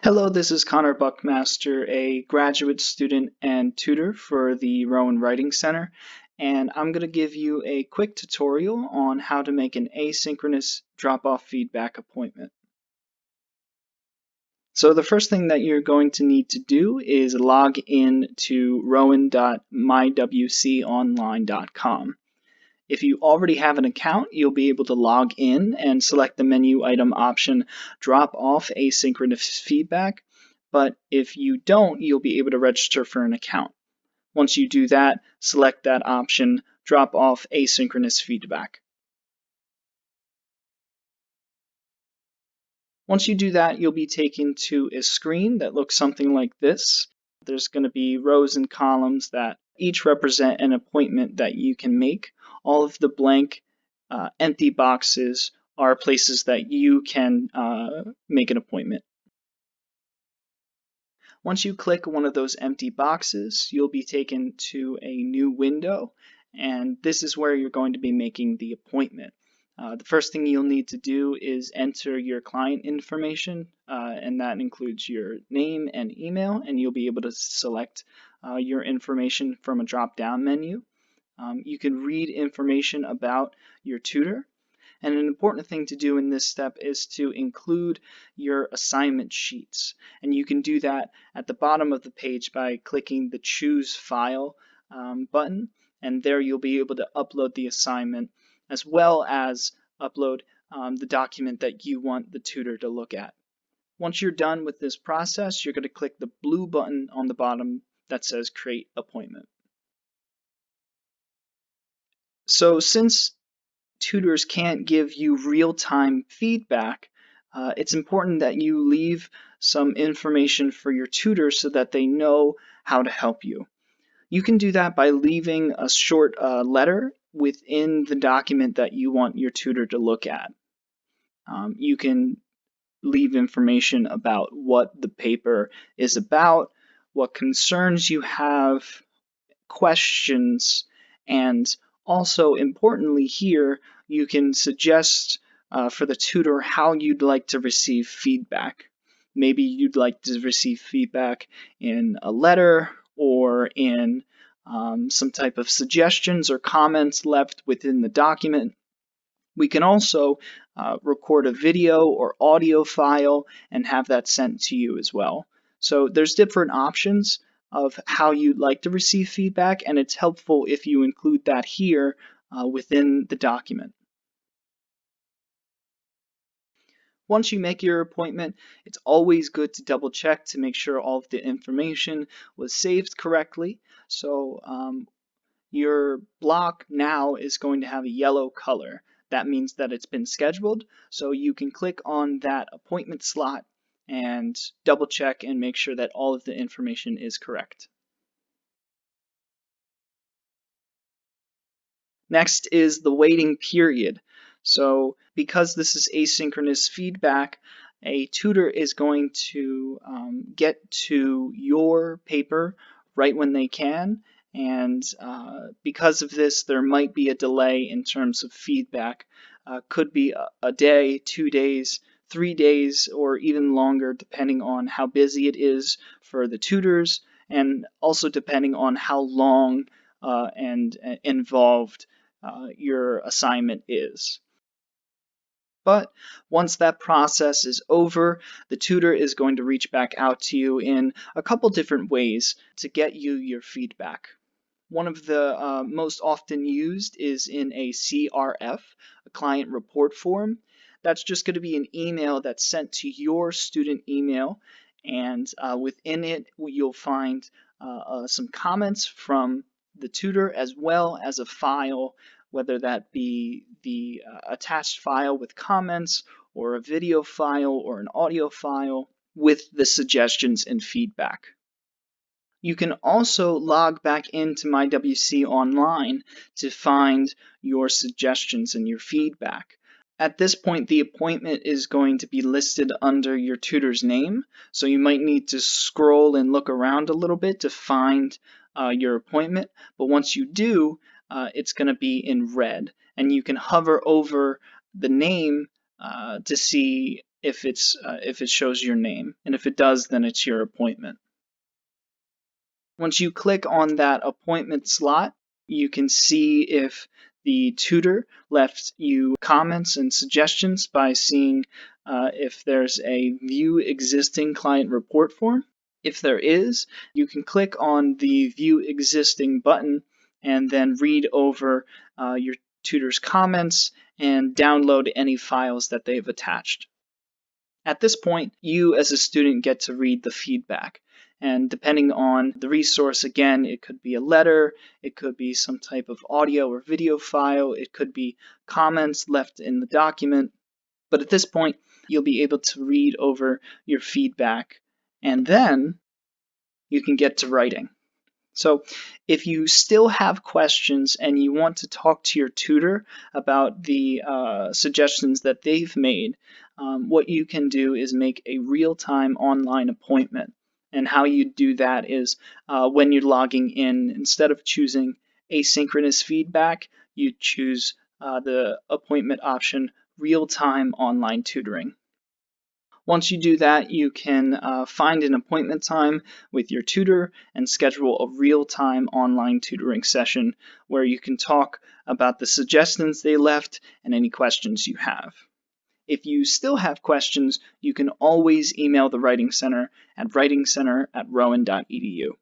Hello, this is Connor Buckmaster, a graduate student and tutor for the Rowan Writing Center, and I'm going to give you a quick tutorial on how to make an asynchronous drop-off feedback appointment. So the first thing that you're going to need to do is log in to rowan.mywconline.com. If you already have an account, you'll be able to log in and select the menu item option Drop Off Asynchronous Feedback. But if you don't, you'll be able to register for an account. Once you do that, select that option Drop Off Asynchronous Feedback. Once you do that, you'll be taken to a screen that looks something like this. There's going to be rows and columns that each represent an appointment that you can make. All of the blank, empty boxes are places that you can make an appointment. Once you click one of those empty boxes, you'll be taken to a new window, and this is where you're going to be making the appointment. The first thing you'll need to do is enter your client information, and that includes your name and email, and you'll be able to select your information from a drop-down menu. You can read information about your tutor, and an important thing to do in this step is to include your assignment sheets. And you can do that at the bottom of the page by clicking the Choose File button, and there you'll be able to upload the assignment as well as upload the document that you want the tutor to look at. Once you're done with this process, you're going to click the blue button on the bottom that says Create Appointment. So since tutors can't give you real-time feedback, it's important that you leave some information for your tutor so that they know how to help you. You can do that by leaving a short letter within the document that you want your tutor to look at. You can leave information about what the paper is about, what concerns you have, questions, and also importantly here, you can suggest for the tutor how you'd like to receive feedback. Maybe you'd like to receive feedback in a letter or in some type of suggestions or comments left within the document. We can also record a video or audio file and have that sent to you as well. So there's different options of how you'd like to receive feedback, and it's helpful if you include that here within the document. Once you make your appointment, it's always good to double check to make sure all of the information was saved correctly. So your block now is going to have a yellow color. That means that it's been scheduled, so you can click on that appointment slot and double check and make sure that all of the information is correct. Next is the waiting period. So because this is asynchronous feedback, a tutor is going to get to your paper right when they can, and because of this, there might be a delay in terms of feedback. Could be a day, 2 days, 3 days, or even longer, depending on how busy it is for the tutors, and also depending on how long and involved your assignment is. But once that process is over, the tutor is going to reach back out to you in a couple different ways to get you your feedback. One of the most often used is in a CRF, a client report form. That's just going to be an email that's sent to your student email, and within it you'll find some comments from the tutor as well as a file, whether that be the attached file with comments or a video file or an audio file with the suggestions and feedback. You can also log back into MyWC Online to find your suggestions and your feedback. At this point, the appointment is going to be listed under your tutor's name, so you might need to scroll and look around a little bit to find your appointment, but once you do, it's going to be in red, and you can hover over the name to see if it shows your name, and if it does, then it's your appointment. Once you click on that appointment slot, you can see if the tutor left you comments and suggestions by seeing if there's a View Existing Client Report form. If there is, you can click on the View Existing button and then read over your tutor's comments and download any files that they've attached. At this point, you as a student get to read the feedback. And depending on the resource, again, it could be a letter, it could be some type of audio or video file, it could be comments left in the document. But at this point, you'll be able to read over your feedback, and then you can get to writing. So if you still have questions and you want to talk to your tutor about the suggestions that they've made, what you can do is make a real-time online appointment. And how you do that is when you're logging in, instead of choosing asynchronous feedback, you choose the appointment option, real-time online tutoring. Once you do that, you can find an appointment time with your tutor and schedule a real-time online tutoring session where you can talk about the suggestions they left and any questions you have. If you still have questions, you can always email the Writing Center at writingcenter@rowan.edu.